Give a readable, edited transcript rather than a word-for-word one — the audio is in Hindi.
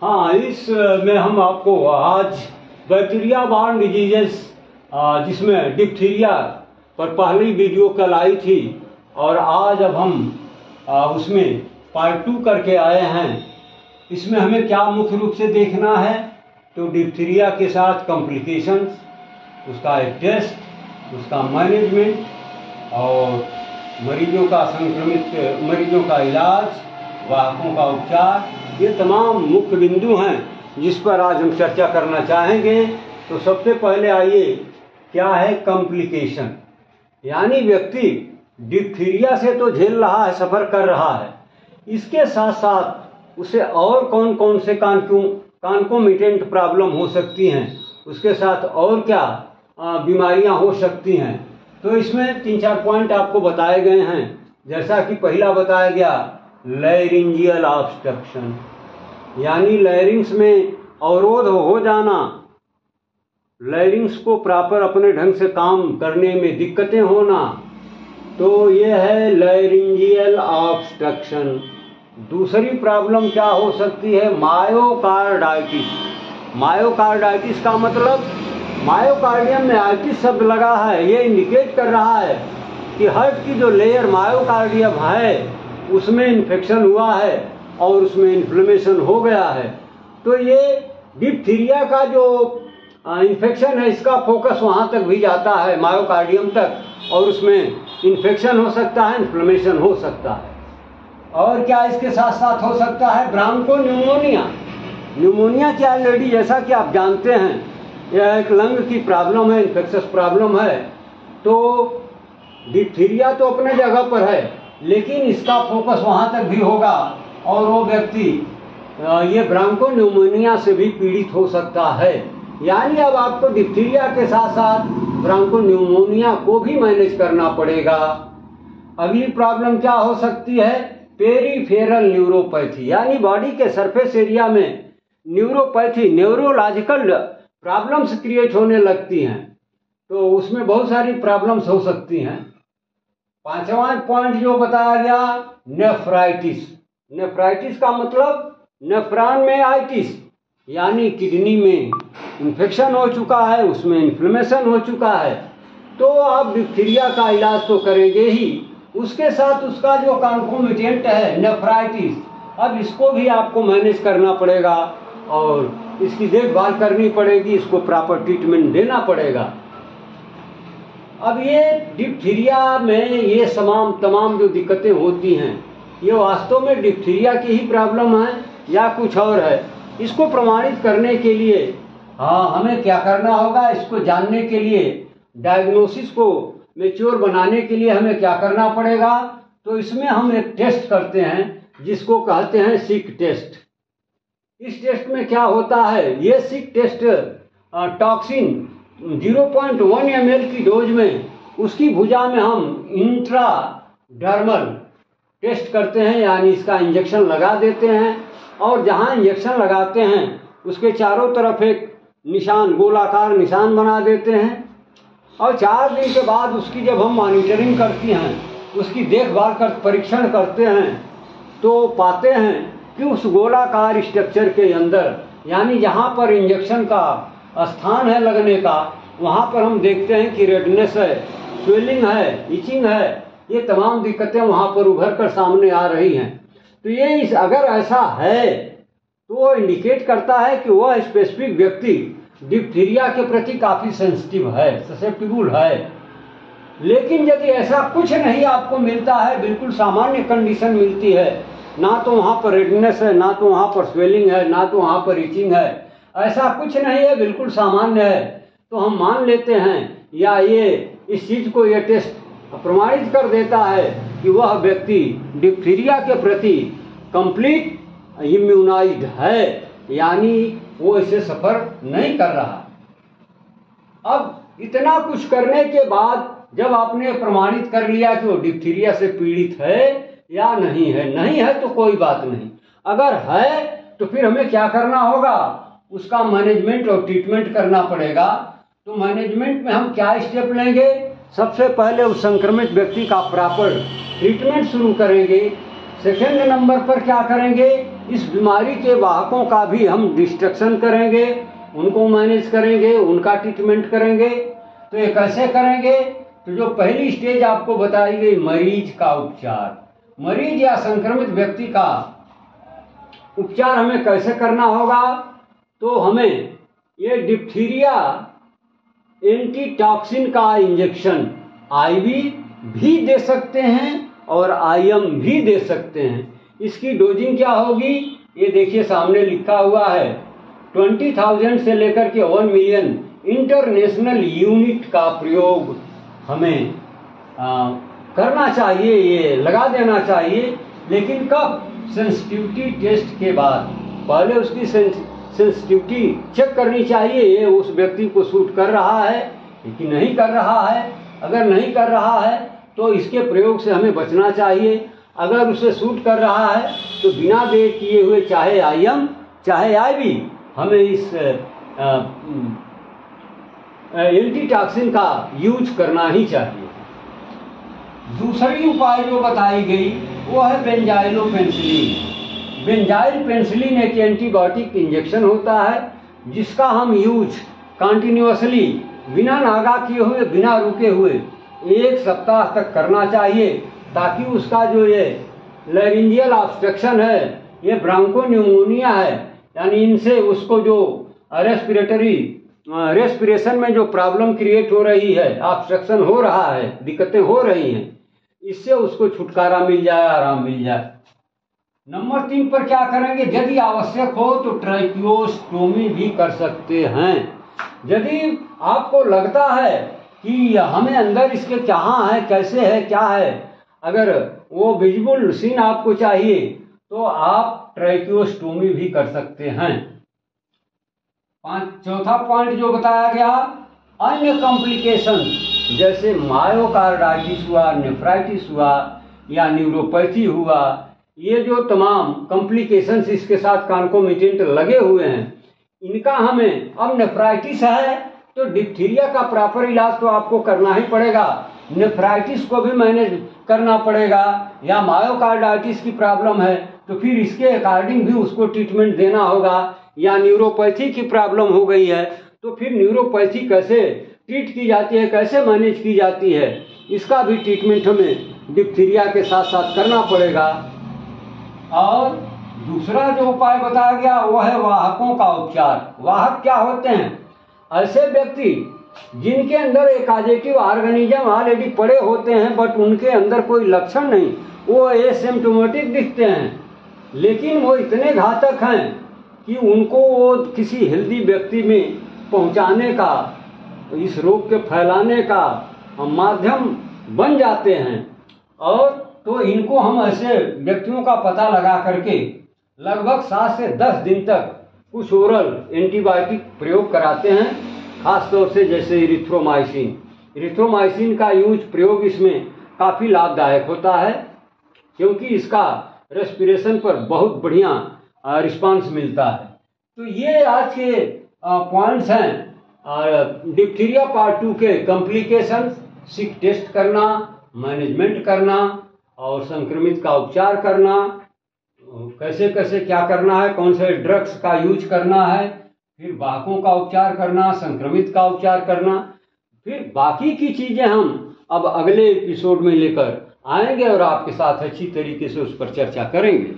हाँ, इस में हम आपको आज बैक्टीरिया बॉर्न डिजीजेस जिसमें डिप्थीरिया पर पहली वीडियो कल आई थी और आज अब हम उसमें पार्ट 2 करके आए हैं। इसमें हमें क्या मुख्य रूप से देखना है, तो डिप्थीरिया के साथ कॉम्प्लिकेशंस, उसका एक टेस्ट, उसका मैनेजमेंट और मरीजों का संक्रमित मरीजों का इलाज, वाहकों का उपचार, ये तमाम मुख्य बिंदु हैं जिस पर आज हम चर्चा करना चाहेंगे। तो सबसे पहले आइए, क्या है कॉम्प्लिकेशन, यानी व्यक्ति डिप्थीरिया से तो झेल रहा है, सफ़र कर रहा है, इसके साथ साथ उसे और कौन कौन से कॉन्कोमिटेंट प्रॉब्लम हो सकती हैं, उसके साथ और क्या बीमारियां हो सकती हैं। तो इसमें 3-4 पॉइंट आपको बताए गए हैं। जैसा कि पहला बताया गया, लैरिंजियल ऑब्स्ट्रक्शन, यानी लैरिंग्स में अवरोध हो जाना, लैरिंग्स को प्रॉपर अपने ढंग से काम करने में दिक्कतें होना, तो ये है लैरिंजियल ऑब्स्ट्रक्शन। दूसरी प्रॉब्लम क्या हो सकती है, मायोकार्डाइटिस। मायोकार्डाइटिस का मतलब, मायोकार्डियम में आइटिस शब्द लगा है, ये इंडिकेट कर रहा है कि हार्ट की जो लेयर मायोकार्डियम है उसमें इन्फेक्शन हुआ है और उसमें इन्फ्लेमेशन हो गया है। तो ये डिप्थीरिया का जो इन्फेक्शन है, इसका फोकस वहाँ तक भी जाता है, मायोकार्डियम तक, और उसमें इन्फेक्शन हो सकता है, इन्फ्लेमेशन हो सकता है। और क्या इसके साथ साथ हो सकता है, ब्रांको न्यूमोनिया। न्यूमोनिया क्या ऑलरेडी, जैसा कि आप जानते हैं, यह एक लंग की प्रॉब्लम है, इन्फेक्शस प्रॉब्लम है। तो डिप्थीरिया तो अपने जगह पर है, लेकिन इसका फोकस वहाँ तक भी होगा और वो व्यक्ति ये ब्रांको न्यूमोनिया से भी पीड़ित हो सकता है। यानी अब आपको डिप्थीरिया के साथ साथ ब्रांको न्यूमोनिया को भी मैनेज करना पड़ेगा। अगली प्रॉब्लम क्या हो सकती है, पेरीफेरल न्यूरोपैथी, यानी बॉडी के सरफेस एरिया में न्यूरोपैथी, न्यूरोलॉजिकल प्रॉब्लम्स क्रिएट होने लगती हैं। तो उसमें बहुत सारी प्रॉब्लम्स हो सकती हैं। 5वां पॉइंट जो बताया गया, नेफ्राइटिस। नेफ्राइटिस का मतलब नेफ्रॉन में आइटिस, यानी किडनी में इन्फेक्शन हो चुका है, उसमें इन्फ्लेमेशन हो चुका है। तो आप डिप्थीरिया का इलाज तो करेंगे ही, उसके साथ उसका जो कॉन्कोमिटेंट है नेफ्राइटिस, अब इसको भी आपको मैनेज करना पड़ेगा और इसकी देखभाल करनी पड़ेगी, इसको प्रॉपर ट्रीटमेंट देना पड़ेगा। अब ये डिप्थीरिया में ये तमाम जो दिक्कतें होती हैं, ये वास्तव में डिप्थीरिया की ही प्रॉब्लम है या कुछ और है, इसको प्रमाणित करने के लिए हमें क्या करना होगा, इसको जानने के लिए, डायग्नोसिस को मैच्योर बनाने के लिए हमें क्या करना पड़ेगा। तो इसमें हम एक टेस्ट करते हैं जिसको कहते हैं सिक टेस्ट। इस टेस्ट में क्या होता है, ये सिक टेस्ट टॉक्सिन 0.1 ml की डोज में, उसकी भुजा में हम इंट्राडर्मल टेस्ट करते हैं, यानी इसका इंजेक्शन लगा देते हैं। और जहां इंजेक्शन लगाते हैं उसके चारों तरफ एक निशान, गोलाकार निशान बना देते हैं। और 4 दिन के बाद उसकी जब हम मॉनिटरिंग करती हैं, उसकी देखभाल परीक्षण करते हैं, तो पाते हैं कि उस गोलाकार स्ट्रक्चर के अंदर, यानी जहां पर इंजेक्शन का स्थान है लगने का, वहां पर हम देखते हैं कि रेडनेस है, स्वेलिंग है, इचिंग है, ये तमाम दिक्कतें वहां पर उभर कर सामने आ रही हैं। तो ये अगर ऐसा है तो वो इंडिकेट करता है कि वह स्पेसिफिक व्यक्ति डिप्थीरिया के प्रति काफ़ी सेंसिटिव है, ससेप्टिबल है। लेकिन यदि ऐसा कुछ नहीं आपको मिलता है, बिल्कुल सामान्य कंडीशन मिलती है, ना तो वहाँ पर रेडनेस है, ना तो वहाँ पर स्वेलिंग है, ना तो वहाँ पर इचिंग है, ऐसा कुछ नहीं है, बिल्कुल सामान्य है, तो हम मान लेते हैं, या ये इस चीज़ को ये टेस्ट प्रमाणित कर देता है कि वह व्यक्ति डिप्थीरिया के प्रति कंप्लीट इम्यूनाइज्ड है, यानी वो इसे सफर नहीं कर रहा। अब इतना कुछ करने के बाद जब आपने प्रमाणित कर लिया कि वो डिप्थीरिया से पीड़ित है या नहीं है, नहीं है तो कोई बात नहीं, अगर है तो फिर हमें क्या करना होगा, उसका मैनेजमेंट और ट्रीटमेंट करना पड़ेगा। तो मैनेजमेंट में हम क्या स्टेप लेंगे, सबसे पहले उस संक्रमित व्यक्ति का प्रॉपर ट्रीटमेंट शुरू करेंगे। सेकेंड नंबर पर क्या करेंगे, इस बीमारी के वाहकों का भी हम डिस्ट्रक्शन करेंगे, उनको मैनेज करेंगे, उनका ट्रीटमेंट करेंगे। तो ये कैसे करेंगे? तो जो पहली स्टेज आपको बताई गई, मरीज का उपचार, मरीज या संक्रमित व्यक्ति का उपचार हमें कैसे करना होगा? तो हमें ये डिप्थीरिया एंटीटॉक्सिन का इंजेक्शन आईवी भी दे सकते हैं और आईएम भी दे सकते हैं। इसकी डोजिंग क्या होगी? ये देखिए सामने लिखा हुआ है, 20,000 से लेकर के 1 मिलियन इंटरनेशनल यूनिट का प्रयोग हमें करना चाहिए, ये लगा देना चाहिए। लेकिन कब? सेंसिटिविटी टेस्ट के बाद। पहले उसकी सेंसिटिविटी चेक करनी चाहिए, ये उस व्यक्ति को सूट कर रहा है कि नहीं कर रहा है। अगर नहीं कर रहा है तो इसके प्रयोग से हमें बचना चाहिए। अगर उसे सूट कर रहा है तो बिना देर किए हुए, चाहे आईएम चाहे आईवी, हमें इस एंटीटॉक्सिन का यूज करना ही चाहिए। दूसरी उपाय जो बताई गई वो है बेंजाइलोपेनिसिलिन। बेंजाइलोपेनिसिलिन एक एंटीबायोटिक इंजेक्शन होता है जिसका हम यूज कंटिन्यूअसली, बिना नागा किए हुए, बिना रुके हुए 1 सप्ताह तक करना चाहिए, ताकि उसका जो ये लैरिंजियल ऑब्स्ट्रक्शन है, ये ब्रोंकोन्यूमोनिया है, यानी इनसे उसको जो रेस्पिरेशन में जो प्रॉब्लम क्रिएट हो रही है, ऑब्स्ट्रक्शन हो रहा है, दिक्कतें हो रही हैं, इससे उसको छुटकारा मिल जाए, आराम मिल जाए। नंबर 3 पर क्या करेंगे? यदि आवश्यक हो तो ट्रैकियोस्टोमी भी कर सकते हैं। यदि आपको लगता है कि हमें अंदर इसके कहाँ है, कैसे है, क्या है, अगर वो विजिबल सीन आपको चाहिए तो आप ट्रैकियोस्टोमी भी कर सकते हैं। चौथा पॉइंट जो बताया गया, अन्य कॉम्प्लिकेशन जैसे मायोकार्डाइटिस हुआ, नेफ्राइटिस हुआ या न्यूरोपैथी हुआ, ये जो तमाम कॉम्प्लिकेशंस इसके साथ कॉन्कोमिटेंट लगे हुए हैं, इनका हमें, अब नेफ्राइटिस है तो डिप्थीरिया का प्रॉपर इलाज तो आपको करना ही पड़ेगा, नेफ्राइटिस को भी मैनेज करना पड़ेगा, या मायोकार्डाइटिस की प्रॉब्लम है तो फिर इसके अकॉर्डिंग भी उसको ट्रीटमेंट देना होगा, या न्यूरोपैथी की प्रॉब्लम हो गई है तो फिर न्यूरोपैथी कैसे ट्रीट की जाती है, कैसे मैनेज की जाती है, इसका भी ट्रीटमेंट हमें डिप्थीरिया के साथ साथ करना पड़ेगा। और दूसरा जो उपाय बताया गया वो है वाहकों का उपचार। वाहक क्या होते हैं? ऐसे व्यक्ति जिनके अंदर एकाजेटिव ऑर्गेनिज्म ऑलरेडी पड़े होते हैं, बट उनके अंदर कोई लक्षण नहीं, वो एसिम्प्टोमेटिक दिखते हैं, लेकिन वो इतने घातक हैं कि उनको वो किसी हेल्दी व्यक्ति में पहुंचाने का, इस रोग के फैलाने का माध्यम बन जाते हैं। और तो इनको हम ऐसे व्यक्तियों का पता लगा करके लगभग 7 से 10 दिन तक कुछ ओरल एंटीबायोटिक प्रयोग कराते हैं, खास तौर से जैसे इरिथ्रोमाइसिन। इरिथ्रोमाइसिन का प्रयोग इसमें काफ़ी लाभदायक होता है, क्योंकि इसका रेस्पिरेशन पर बहुत बढ़िया रिस्पांस मिलता है। तो ये आज के पॉइंट्स हैं डिप्थीरिया पार्ट 2 के कॉम्प्लिकेशन, सिक टेस्ट करना, मैनेजमेंट करना और संक्रमित का उपचार करना, कैसे कैसे क्या करना है, कौन से ड्रग्स का यूज करना है, फिर वाहकों का उपचार करना, संक्रमित का उपचार करना, फिर बाकी की चीज़ें हम अब अगले एपिसोड में लेकर आएंगे और आपके साथ अच्छी तरीके से उस पर चर्चा करेंगे।